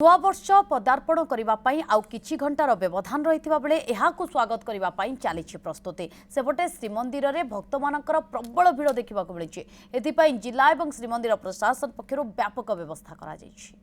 नुआ वर्ष पदार्पण करने आउ किछि घंटार व्यवधान रही बेले यहां स्वागत करने चली प्रस्तुति सेपटे श्रीमंदिर में भक्त मानकर प्रबल भिड़ देखा मिली। एथिपाई जिला और श्रीमंदिर प्रशासन पक्षर व्यापक व्यवस्था करा जायछि।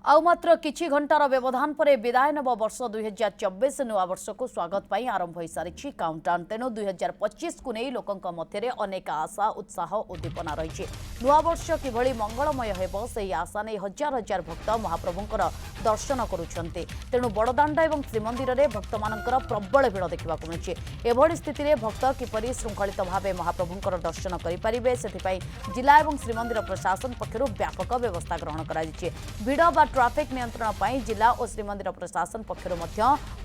आउ मात्र किछि घंटार व्यवधान पर विदाय नव वर्ष 2024 नुआ वर्ष को स्वागत पाई आरंभ हो सारी काउंटडाउन। तेणु 2025 को नहीं लोकों मध्य अनेक आशा उत्साह उद्दीपना रही। नुआ वर्ष किभली मंगलमय हेबो सेही आशा नहीं हजार हजार भक्त महाप्रभुंकर दर्शन करुछन्ते। तेणु बड़दाण्ड एवं श्रीमंदिर में भक्त मानकर प्रबल भिड़ देखा मिलुछि। एभली स्थिति में भक्त किपरि श्रृंखलित भाव महाप्रभुंकर दर्शन करेंगे से जिला और श्रीमंदिर प्रशासन पक्षर व्यापक व्यवस्था ग्रहण कर भिड़ ट्राफिक नियंत्रण पर जिला और श्रीमंदिर प्रशासन पक्षर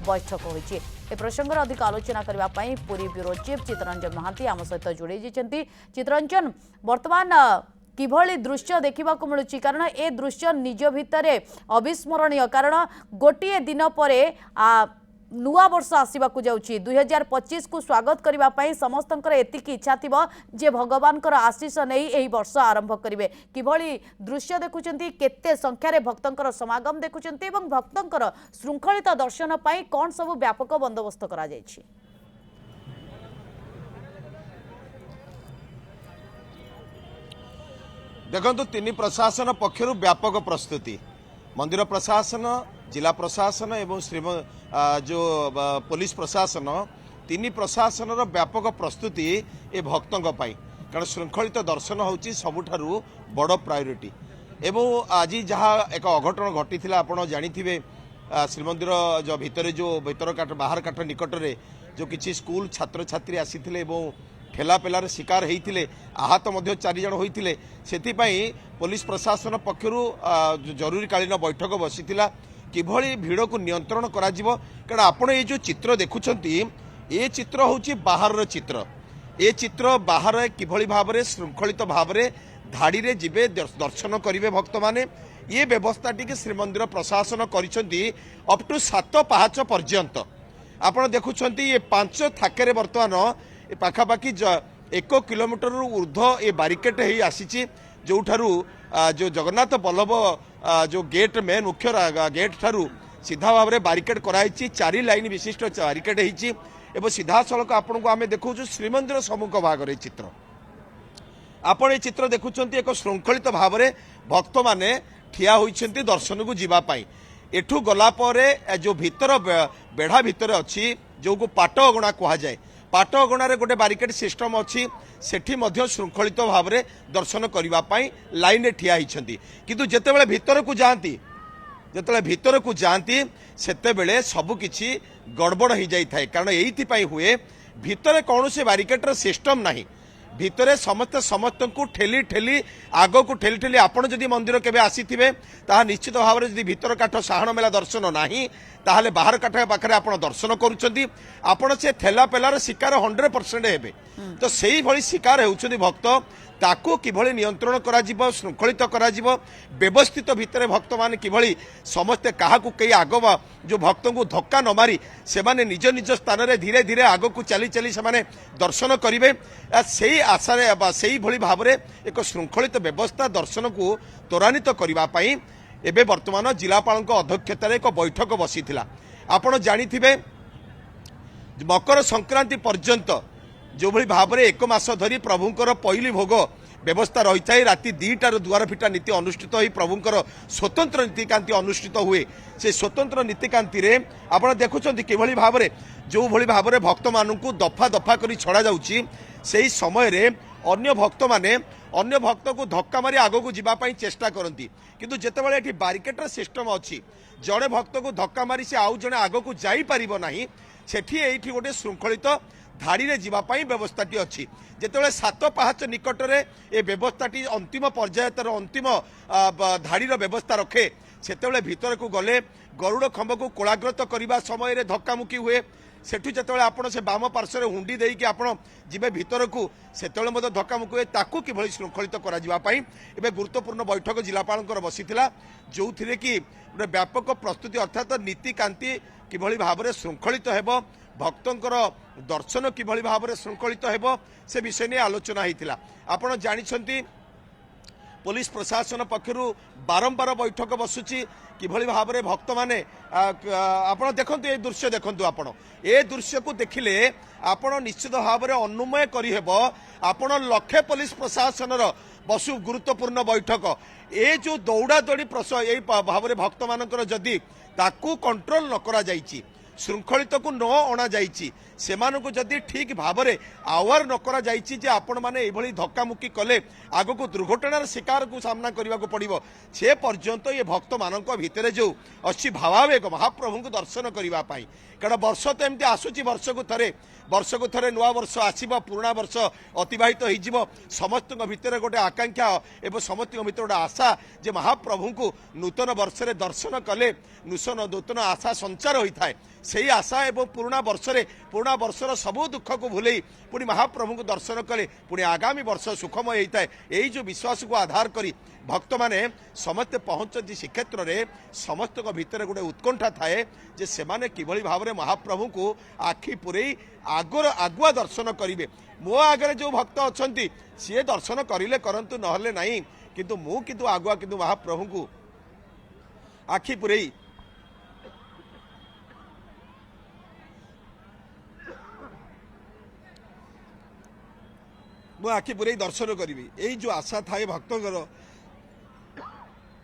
बैठक होती। ए प्रसंग अधिक आलोचना करने पुरी ब्यूरो चीफ चित्तरंजन महांती आम सहित जोड़ी जाइछन्ति। चित्तरंजन, वर्तमान किभली दृश्य देखा मिलूँ कारण ए दृश्य निज भितर अविस्मरणीय कारण गोटे दिन पर नुआ वर्ष आसवाक जाऊँगी 2025 को स्वागत करने समस्त एतिकी इच्छा थी जे भगवान आशीष नहीं यही वर्ष आरंभ करेंगे। किभली दृश्य देखुंती केते संख्यार भक्तंकर समागम देखुंती एवं भक्तंकर श्रृंखलित दर्शन पाई कौन सब व्यापक बंदोबस्त करा जायछि? देखो तीन प्रशासन पक्षर व्यापक प्रस्तुति मंदिर प्रशासन जिला प्रशासन एवं जो पुलिस प्रशासन तीन प्रशासन व्यापक प्रस्तुति ए भक्तों कारण श्रृंखलित दर्शन होची सबुठारु बड़ प्रायोरिटी। एवं आज जहाँ एक अघटन घटी आपड़ जानी श्रीमंदिर जो भीतर काठ बाहर काठ निकट में जो किसी स्कूल छात्र छात्री आसी ठेलापेलार शिकार होते आहत चार जन होते से पुलिस प्रशासन पक्षर जरूरीकालीन बैठक बसी किभली भिड़ को नियंत्रण करा कारण आपण ये जो चित्र देखुंती ये चित्र होची बाहर चित्र। ये चित्र बाहर किभली भाव में श्रृंखलित भाव में धाड़ी रे जिबे दर्शन करेंगे भक्त माने ये व्यवस्था टी श्रीमंदिर प्रशासन करिसेंती अप टू 7 पाहाच पर्यंत। आपण देखुंती ये 5 थाके बर्तमान पाखापाखि 1 किलोमीटर ऊर्ध ये बारिकेड हो आसी जो जो जगन्नाथ बल्लभ जो गेट मेन मुख्य गेट ठारू सीधा भाव में बारिकेड कराई 4 लाइन विशिष्ट बारिकेड हो सीधा सड़क आपन को आम देखु श्रीमंदिर सम्मुख भाग चित्र आपण ये चित्र देखुंत एक श्रृंखलित भाव में भक्त माने ठिया होइछन्ति दर्शन को जीवाई। एठू गलापर जो भीतर बेढ़ा भितर अच्छी जो को पाट अगणा कह जाए पाट अगणार गोटे बारिकेड सिस्टम अच्छी सेठी मध्य श्रृंखलित भाव में दर्शन करने लाइन रे ठिया होइछन्ति किंतु जेतेबेले भीतर को जाती सेतेबेले सबकिछि गड़बड़ हो जाई थाए कारण एइथिपाई हुए भीतर कौन से बारिकेड सिस्टम नाही भितरे समस्त को ठेली ठेली आग को ठेली ठेली आपण जदि मंदिर केबे आसीथिबे ताहा निश्चित भाव में जदि भीतर काठ साहन मेला दर्शन नाही ताहले बाहर काठ पाखरे आपण दर्शन करूछन्ती आपण से ठेला पेलार शिकार 100% हेबे। तो सेही भली शिकार हेउछन्ती भक्त ताकू किभली नियंत्रण करा जिवो श्रृंखलित करा जिवो व्यवस्थित भितर भक्त माने किभली समस्ते काहाकू कई आग जो भक्तों को धक्का न मारी से माने निज निज स्थान रे धीरे धीरे आग को चली चली से माने दर्शन करिवे सेही आशा सेही भली भाव में एक श्रृंखलित व्यवस्था दर्शन को त्वरान्वित करबा पई एबे वर्तमान जिलापाल अध्यक्षतार एक बैठक बसी आपण जानिथिबे मकर संक्रांति पर्यंत जो भली भाव में 1 मास धरी प्रभुंकर पहली भोग व्यवस्था रही है राति 2टार दुआर फिटा नीति अनुष्ठित हो प्रभुंकर स्वतंत्र नीतिकांति अनुष्ठित हुए से स्वतंत्र नीतिकांति रे आपण देखुछन्ति किभली भाव में जो भली भाव में भक्त मानू दफा दफा करी छड़ा जाउची सेही समय रे अन्य भक्त माने अन्य भक्त को धक्का मारी आग को जीवाई चेष्टा करती किंतु जेतेबेले एठी बारिकेड सिस्टम अच्छी जड़े भक्त को धक्का मारी से आउ जड़े आग को जाई परिबो नाही सेठी एठी गोटे श्रृंखलित धाड़ी रे जीवाई व्यवस्थाटी अच्छी जेतेबेले 7 पाहाच निकट में ये व्यवस्थाटी अंतिम पर्यायर अंतिम धाड़ीर व्यवस्था रखे सेतेबेले भीतर को गले गरुड़ खंभ को कोलाग्रत करने समय धक्कामुक्की हुए सेठू जो आप से बाम पार्श्व हुंडी देकी आप जीवे भीतर को से धक्कामुक्की हुए ताकू किभली श्रृंखलित कराई एवं गुरुत्वपूर्ण बैठक जिलापाल बसी जो थे कि गोटे व्यापक प्रस्तुति अर्थात नीतिकांति किभली भाव में श्रृंखलित हेब भक्तंकर दर्शन किभली भाव में श्रृंखलित हेब से विषय नहीं आलोचना होता आपड़ जानी पुलिस प्रशासन पक्षर बारंबार बैठक बसुची किभली भाव में भक्त माने आपण देखंतु ए दृश्य देखंतु आपण ए दृश्य को देखिले आपण निश्चित भाव में अनुमय करिहेब आपण लक्षे पुलिस प्रशासन बसु गुरुत्वपूर्ण बैठक ए जो दौड़ा दौड़ी यही भाव में भक्त मानकर जदि ताकू कंट्रोल न करा जाइछि श्रृंखलित को न अणा जाइछि सेमानकु जदि ठीक भाव में आवार न करा जाइछि जे आपण माने एभली धक्कामुक्की कले आगो को दुर्घटनार शिकार को सामना करने को पड़िबो से पर्यंत ये भक्त मानक भितरे जो अच्छी भावावेग महाप्रभु को दर्शन करने पाई कारण वर्ष तो एमती आसुची वर्ष को थरे नुआ वर्ष आसीबो पुराना वर्ष अतिबाहित हो समस्त भितर गोटे आकांक्षा एवं समस्त भितर गोटे आशा जे महाप्रभु को नूतन वर्ष रे दर्शन कले नूतन आशा संचार होता है से आशा एवं पुराना वर्षर सबू दुख को भूल पुणी महाप्रभु को दर्शन कले पुणी आगामी वर्ष सुखमय होता है यही जो विश्वास को आधार करी भक्त माने समस्ते पहुंचती श्रीक्षेत्र में समस्त भितर गोटे उत्कंठा थाए जे सेमाने किभली भाव में महाप्रभु को आखि पुरई आगुआ दर्शन करेंगे मो आगे जो भक्त अच्छा सी दर्शन करें करंतु नहले नहीं किंतु आगुआ किंतु महाप्रभु को आखि पुरई मु आखि पुरई दर्शन करी यही जो आशा थाए भक्तଙ୍କର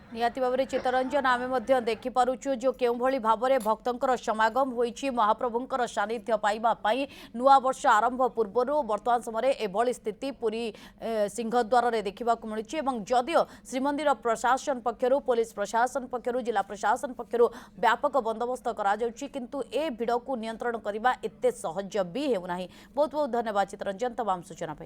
निहाती भाव में चित्तरंजन आम देखिपुँ जो केउ भाव में भक्तंकर समागम होइछि महाप्रभुंकर सानिध्य पाइबापी नुआ वर्ष आरंभ पूर्वर वर्तमान समय एभली स्थिति पूरी सिंहद्वार में देखा मिलूँ और जदियो श्रीमंदिर प्रशासन पक्षर पुलिस प्रशासन पक्षर जिला प्रशासन पक्षर व्यापक बंदोबस्त किंतु ए भिड़ को नियंत्रण करने एत सहज भी होना। बहुत बहुत धन्यवाद चित्तरंजन तमाम सूचना।